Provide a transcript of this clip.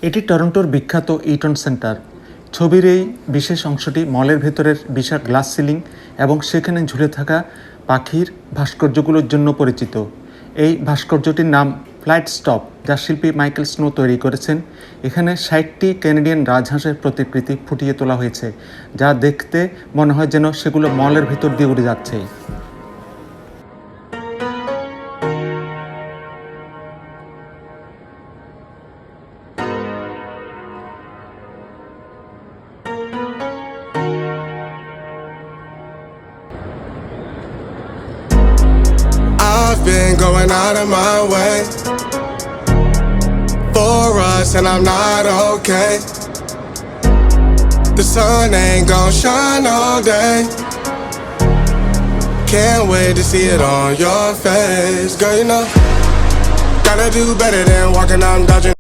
এটি টরন্টোর বিখ্যাত Eaton centre. ছবির এই বিশেষ অংশটি মলের ভেতরের বিশাল গ্লাস সিলিং এবং সেখানে ঝুলে থাকা পাখির ভাস্কর্যগুলোর জন্য পরিচিত। এই ভাস্কর্যটির নাম ফ্লাইট স্টপ, যা শিল্পী মাইকেল স্নো তৈরি করেছেন। এখানে 60টি ক্যানাডিয়ান রাজহাঁসের প্রতিকৃতি ফুটিয়ে তোলা হয়েছে, যা দেখতে মনে হয় যেন সেগুলো মলের ভেতর দিয়ে উড়ে যাচ্ছে। I've been going out of my way for us, and I'm not okay. The sun ain't gon' shine all day. Can't wait to see it on your face. Girl, you know, gotta do better than walking, I'm dodging.